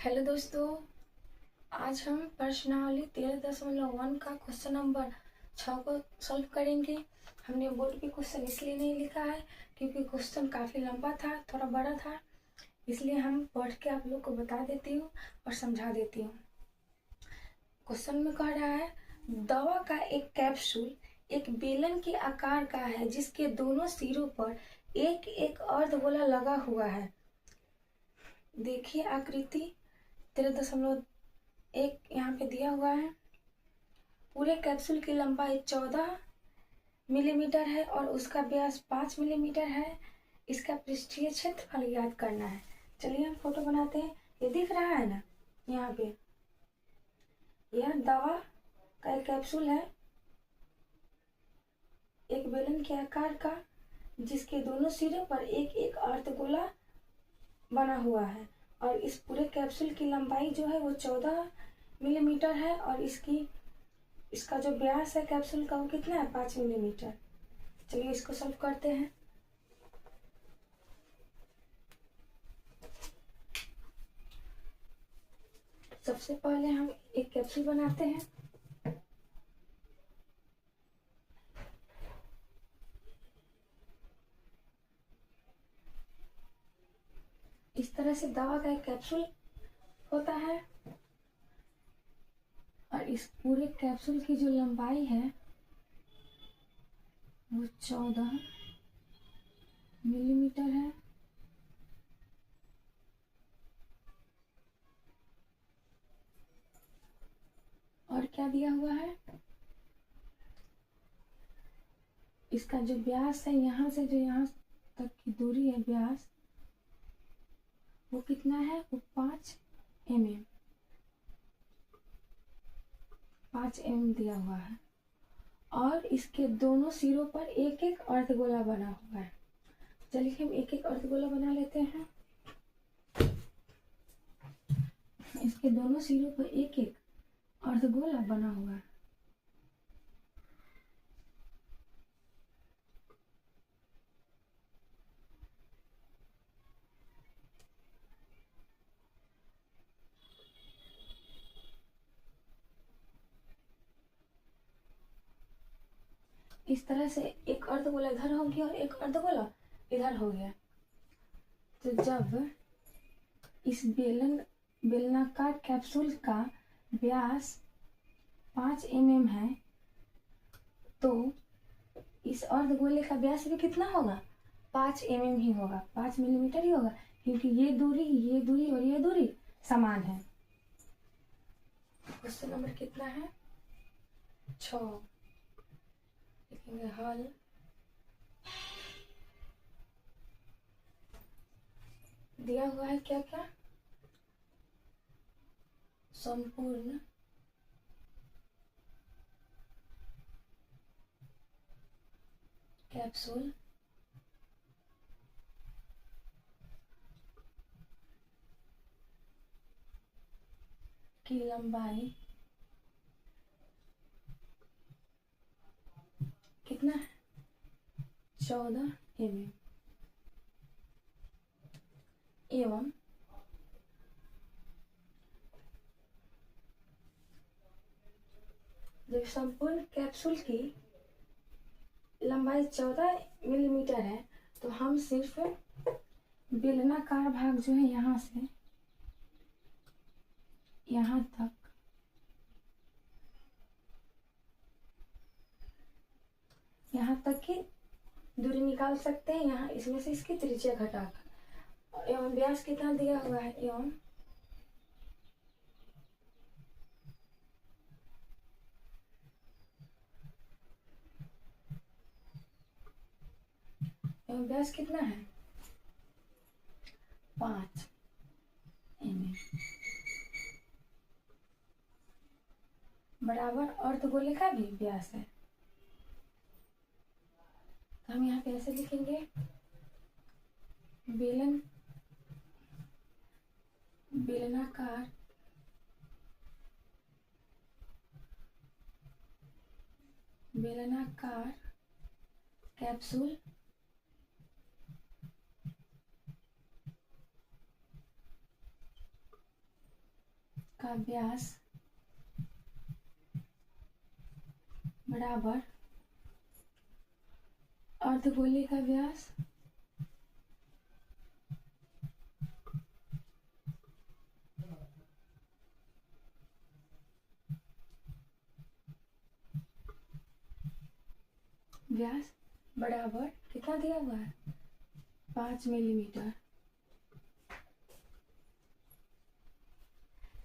Hello दोस्तों, आज हम प्रश्नावली 13.1 का क्वेश्चन नंबर 6 को सॉल्व करेंगे। हमने बोर्ड पे क्वेश्चन इसलिए नहीं लिखा है क्योंकि क्वेश्चन काफ़ी लंबा था, थोड़ा बड़ा था, इसलिए हम पढ़ के आप लोग को बता देती हूँ और समझा देती हूँ। क्वेश्चन में कह रहा है, दवा का एक कैप्सूल एक बेलन के आकार का है जिसके दोनों सिरों पर एक एक अर्धगोला लगा हुआ है। देखिए आकृति 13.1 यहाँ पे दिया हुआ है। पूरे कैप्सूल की लंबाई 14 मिलीमीटर है और उसका व्यास 5 मिलीमीटर है। इसका पृष्ठीय क्षेत्रफल ज्ञात करना है। चलिए हम फोटो बनाते हैं। ये दिख रहा है ना, यहाँ पे यह दवा का एक कैप्सूल है एक बेलन के आकार का, जिसके दोनों सिरों पर एक एक अर्धगोला बना हुआ है और इस पूरे कैप्सूल की लंबाई जो है वो 14 मिलीमीटर है और इसका जो व्यास है कैप्सूल का वो कितना है, 5 मिलीमीटर। चलिए इसको सॉल्व करते हैं। सबसे पहले हम एक कैप्सूल बनाते हैं। इस तरह से दवा का एक कैप्सूल होता है और इस पूरे कैप्सूल की जो लंबाई है वो 14 मिलीमीटर है। और क्या दिया हुआ है, इसका जो व्यास है यहाँ से जो यहाँ तक की दूरी है व्यास वो कितना है, वो 5 mm दिया हुआ है और इसके दोनों सिरों पर एक एक अर्धगोला बना हुआ है। चलिए हम एक एक अर्धगोला बना लेते हैं। इसके दोनों सिरों पर एक एक अर्धगोला बना हुआ है। इस तरह से एक अर्धगोला इधर हो गया और एक अर्धगोला इधर हो गया। तो जब इस बेलनाकार कैप्सूल का व्यास 5 mm है तो इस अर्धगोले का व्यास भी कितना होगा, 5 mm ही होगा, 5 मिलीमीटर ही होगा, क्योंकि ये दूरी और ये दूरी समान है। क्वेश्चन नंबर कितना है, 6। लिखेंगे हल। दिया हुआ है क्या क्या, संपूर्ण कैप्सूल की लंबाई कितना है, 14 mm एवं जब संपूर्ण कैप्सूल की लंबाई 14 मिलीमीटर है तो हम सिर्फ बेलनाकार भाग जो है यहाँ से यहाँ तक की दूरी निकाल सकते हैं। यहाँ इसमें से इसकी त्रिज्या घटाकर एवं व्यास कितना दिया हुआ है, एवं व्यास कितना है, 5 mm बराबर अर्धगोले का भी व्यास है। तो हम यहाँ पे ऐसे लिखेंगे, बेलनाकार कैप्सूल का व्यास बराबर अर्धगोले का व्यास बराबर कितना दिया हुआ है 5 मिलीमीटर।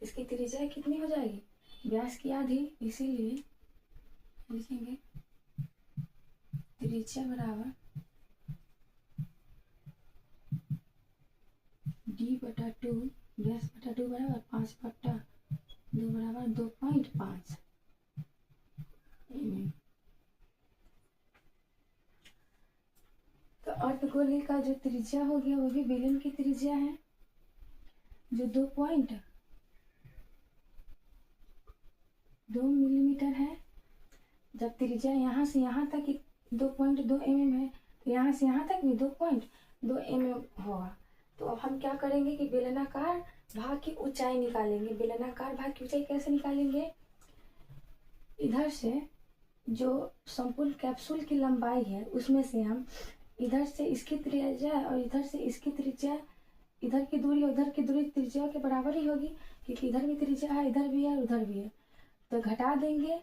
इसकी त्रिज्या कितनी हो जाएगी व्यास की आधी, इसीलिए लिखेंगे त्रिज्या बराबर d/2 व्यास/2 बराबर 5/2 बराबर 2.5 mm। तो अर्धगोले का जो त्रिज्या हो गया वो भी बेलन की त्रिज्या है जो 2.2 मिलीमीटर है। जब त्रिज्या यहाँ से यहाँ तक 2.2 mm है तो यहाँ से यहाँ तक भी 2.2 mm होगा। तो अब हम क्या करेंगे कि बेलनाकार भाग की ऊंचाई निकालेंगे। बेलनाकार भाग की ऊंचाई कैसे निकालेंगे, इधर से जो संपूर्ण कैप्सूल की लंबाई है उसमें से हम इधर से इसकी त्रिज्या और इधर से इसकी त्रिज्या, इधर की दूरी उधर की दूरी त्रिज्या के बराबर ही होगी क्योंकि इधर भी त्रिज्या है, इधर भी है और उधर भी है। तो घटा देंगे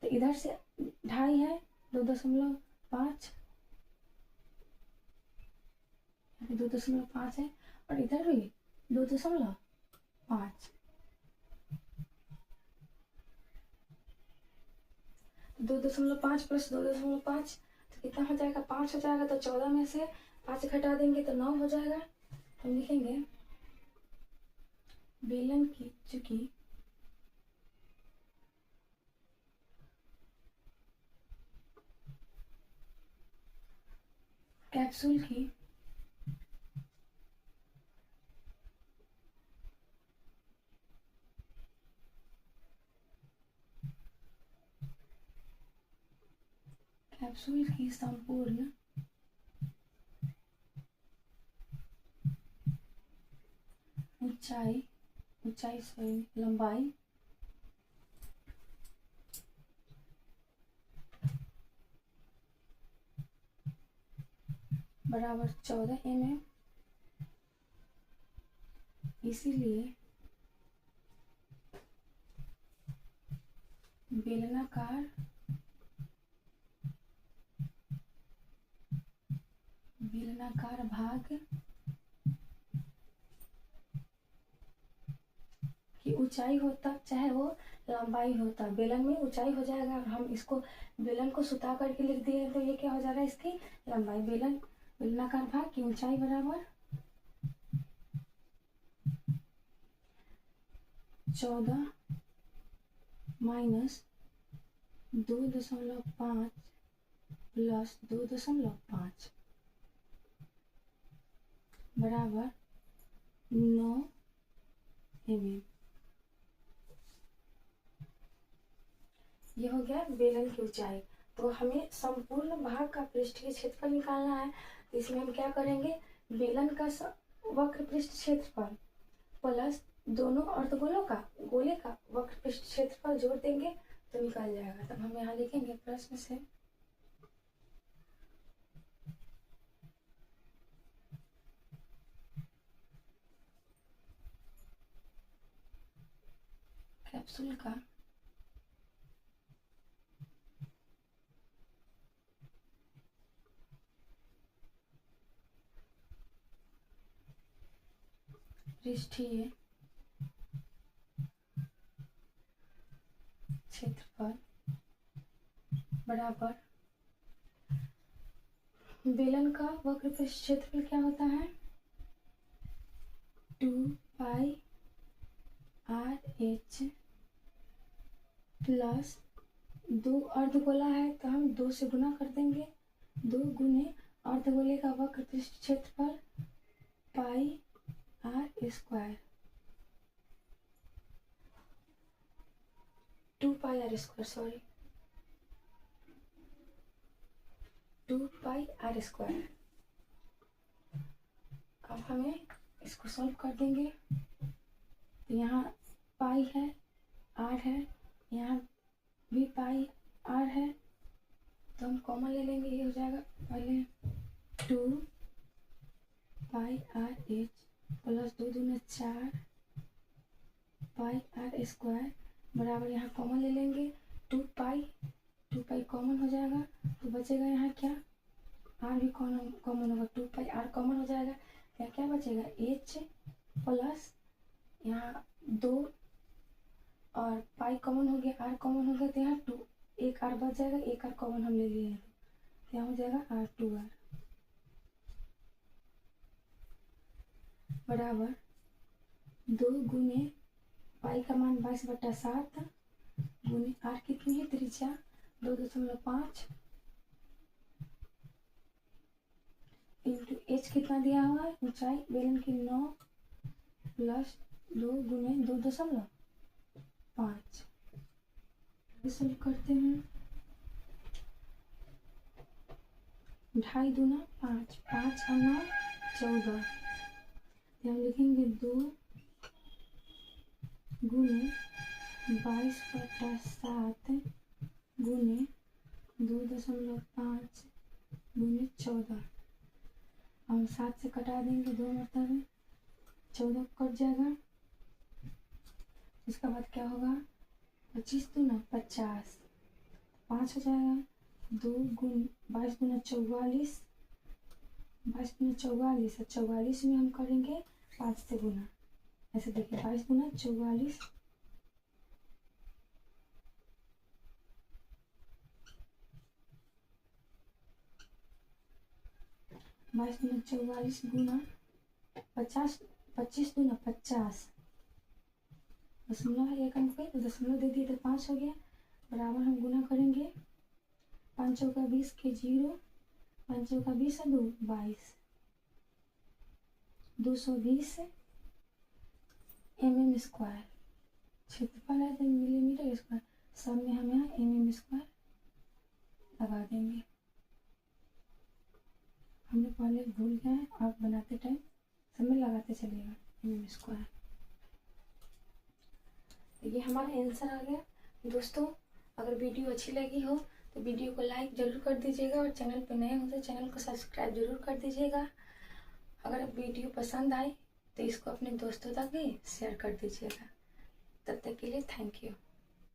तो इधर से 2.5 है 2.5, 2.5 है और इधर भी 2.5। 2.5 प्लस 2.5 तो कितना हो जाएगा 5 हो जाएगा। तो 14 में से 5 घटा देंगे तो 9 हो जाएगा। हम लिखेंगे बेलन की चूंकि कैप्सूल की संपूर्ण लंबाई बराबर 14 mm। इसीलिए बेलनाकार भाग की ऊंचाई होता चाहे वो लंबाई होता, बेलन में ऊंचाई हो जाएगा। और हम इसको बेलन को सुता करके लिख दिए तो ये क्या हो जाएगा इसकी लंबाई। बेलनाकार भाग की ऊंचाई बराबर 14 माइनस 2.5 प्लस 2.5 बराबर 9 mm। ये हो गया बेलन की ऊंचाई। तो हमें संपूर्ण भाग का पृष्ठीय क्षेत्रफल निकालना है। तो इसमें हम क्या करेंगे, बेलन का वक्र पृष्ठ क्षेत्रफल प्लस दोनों अर्धगोलों का गोले का वक्र पृष्ठ क्षेत्रफल जोड़ देंगे तो निकल जाएगा। तब हम यहाँ लिखेंगे प्रश्न से कैप्सूल का पृष्ठीय क्षेत्रफल बराबर बेलन का वक्र पृष्ठ क्षेत्रफल क्या होता है 2πr/h प्लस 2 अर्धगोला है तो हम 2 से गुना कर देंगे। 2 गुने अर्धगोले का वक्र पृष्ठ क्षेत्रफल πr², 2πr², सॉरी 2πr²। अब हमें इसको सॉल्व कर देंगे तो यहाँ पाई है, आर है, यहाँ भी पाई आर है, तो हम कॉमन ले लेंगे। ये हो जाएगा पहले 2 पाई आर एच प्लस 2 दूनी 4 पाई आर स्क्वायर बराबर, यहाँ कॉमन ले लेंगे 2 पाई कॉमन हो जाएगा, तो बचेगा यहाँ क्या, आर भी कॉमन होगा, 2 पाई आर कॉमन हो जाएगा, क्या क्या बचेगा एच प्लस यहाँ 2 और पाई कॉमन हो गया, आर कॉमन हो गया, तो यहाँ 2 एक आर बच जाएगा, एक आर कॉमन हम ले लिए हैं, तो यहाँ हो जाएगा R2R बराबर 2 गुने पाई का मान 22/7 गुने आर कितनी है, त्रिज्या 2.5 इंटू एच कितना दिया हुआ है, ऊंचाई बेलन की 9 प्लस 2 गुने 2.5 सॉल्व करते हैं। 2.5 दूना 5, 5 और 9 14, हम लिखेंगे 2 गुने 22/7 गुने 2.5 गुने 14, हम 7 से कटा देंगे, 2 मतलब 14 कट जाएगा, उसके बाद क्या होगा 25 दूना 50, 5 हो जाएगा, 2 गुण 22 गुना 44, 22 गुना 44 और 44 में हम करेंगे 5 से गुना, ऐसे देखिए 22 गुना 44 22 गुना 44 गुना 50, 25 गुना 50 दशमलव है, एक अंक पे तो दशमलव दे दिए तो 5 हो गया, बराबर हम गुना करेंगे 5 चौका 20 के 0, 5 चौका 20 है 2 22, 220 mm स्क्वायर, क्षेत्रफल है तो मिलीमीटर स्क्वायर, सब में हम यहाँ mm स्क्वायर लगा देंगे, हमने पहले भूल गए हैं, आप बनाते टाइम सब में लगाते चलिएगा mm स्क्वायर। ये हमारा आंसर आ गया दोस्तों। अगर वीडियो अच्छी लगी हो तो वीडियो को लाइक जरूर कर दीजिएगा और चैनल पर नए हो तो चैनल को सब्सक्राइब जरूर कर दीजिएगा। अगर वीडियो पसंद आए तो इसको अपने दोस्तों तक भी शेयर कर दीजिएगा। तब तक के लिए थैंक यू।